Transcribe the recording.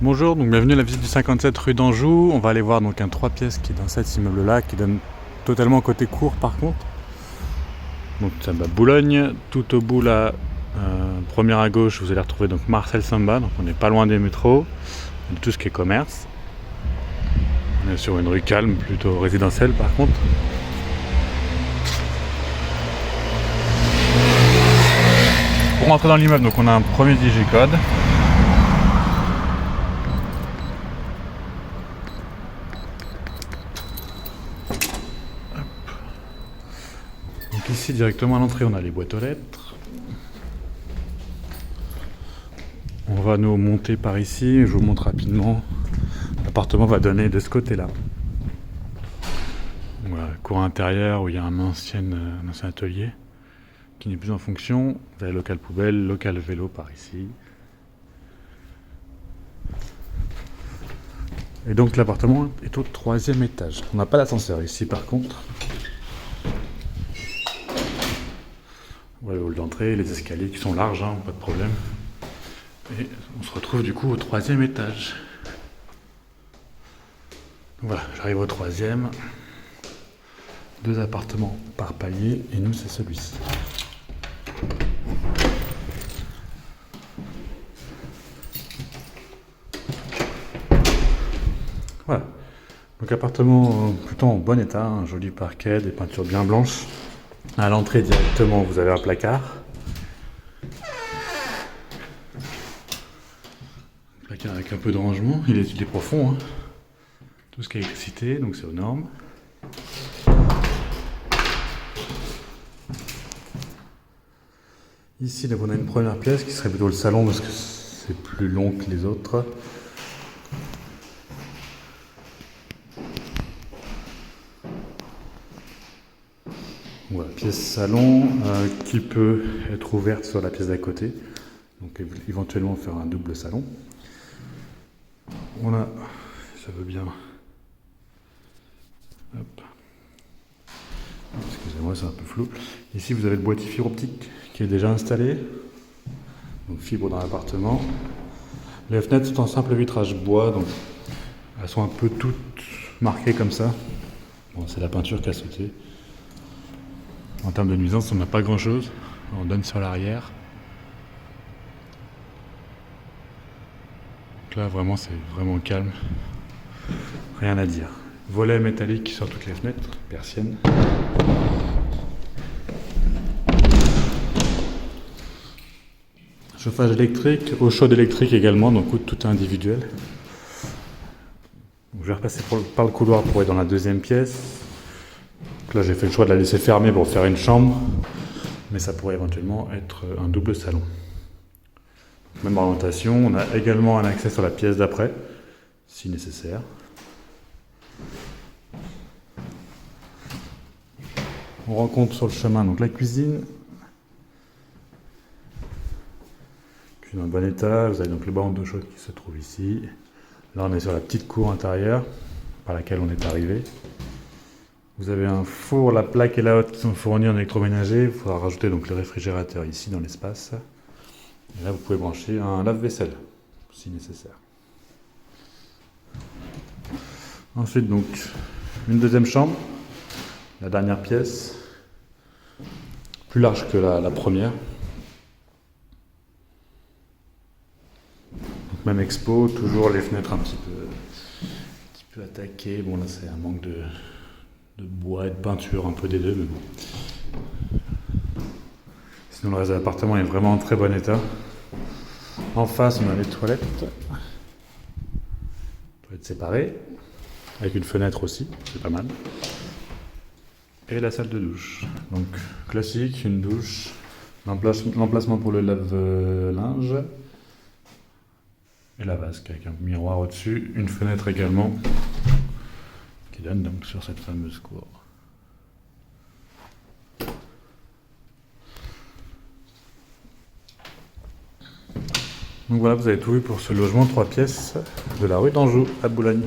Bonjour, donc bienvenue à la visite du 57 rue d'Anjou. On va aller voir donc un 3 pièces qui est dans cet immeuble-là, qui donne totalement côté cour par contre. Donc ça va Boulogne, tout au bout là, première à gauche, vous allez retrouver donc Marcel Samba, donc on n'est pas loin des métros, de tout ce qui est commerce. On est sur une rue calme, plutôt résidentielle par contre. Pour rentrer dans l'immeuble, donc on a un premier digicode. Donc ici directement à l'entrée on a les boîtes aux lettres. On va nous monter par ici, je vous montre rapidement. L'appartement va donner de ce côté-là. Voilà, cour intérieure où il y a un ancien atelier qui n'est plus en fonction. Vous avez local poubelle, local vélo par ici. Et donc l'appartement est au 3e étage. On n'a pas d'ascenseur ici par contre. Voilà le hall d'entrée, les escaliers qui sont larges, hein, pas de problème. Et on se retrouve du coup au 3e étage. Voilà, j'arrive au 3e. 2 appartements par palier et nous c'est celui-ci. Voilà. Donc appartement plutôt en bon état, un joli parquet, des peintures bien blanches. À l'entrée directement vous avez un placard. Placard avec un peu de rangement, il est profond. Hein. Tout ce qui est électricité, donc c'est aux normes. Ici, donc, on a une première pièce qui serait plutôt le salon parce que c'est plus long que les autres. Voilà, pièce salon qui peut être ouverte sur la pièce d'à côté. Donc éventuellement faire un double salon. On a, ça veut bien. Hop. Excusez-moi, c'est un peu flou. Ici, vous avez le boîtier fibre optique qui est déjà installé. Donc fibre dans l'appartement. Les fenêtres sont en simple vitrage bois, donc elles sont un peu toutes marquées comme ça. Bon, c'est la peinture qui a sauté. En termes de nuisance, on n'a pas grand-chose. On donne sur l'arrière. Donc là, vraiment, c'est vraiment calme. Rien à dire. Volet métallique sur toutes les fenêtres, persiennes. Chauffage électrique, eau chaude électrique également, donc tout est individuel. Donc, je vais repasser par le couloir pour aller dans la 2e pièce. Donc là, j'ai fait le choix de la laisser fermée pour faire une chambre, mais ça pourrait éventuellement être un double salon. Donc, même orientation, on a également un accès sur la pièce d'après, si nécessaire. On rencontre sur le chemin donc la cuisine. Cuisine en bon état, vous avez donc le banc d'eau chaude qui se trouve ici. Là on est sur la petite cour intérieure par laquelle on est arrivé. Vous avez un four, la plaque et la hotte qui sont fournis en électroménager. Il faudra rajouter donc le réfrigérateur ici dans l'espace. Et là vous pouvez brancher un lave-vaisselle si nécessaire. Ensuite donc une 2e chambre. La dernière pièce, plus large que la première. Donc même expo, toujours les fenêtres un petit peu attaquées. Bon là c'est un manque de bois et de peinture, un peu des deux, mais bon. Sinon le reste de l'appartement est vraiment en très bon état. En face on a les toilettes. Toilettes séparées, avec une fenêtre aussi, c'est pas mal. Et la salle de douche. Donc classique, une douche, l'emplacement pour le lave-linge et la vasque avec un miroir au-dessus, une fenêtre également qui donne donc sur cette fameuse cour. Donc voilà, vous avez tout vu pour ce logement 3 pièces de la rue d'Anjou à Boulogne.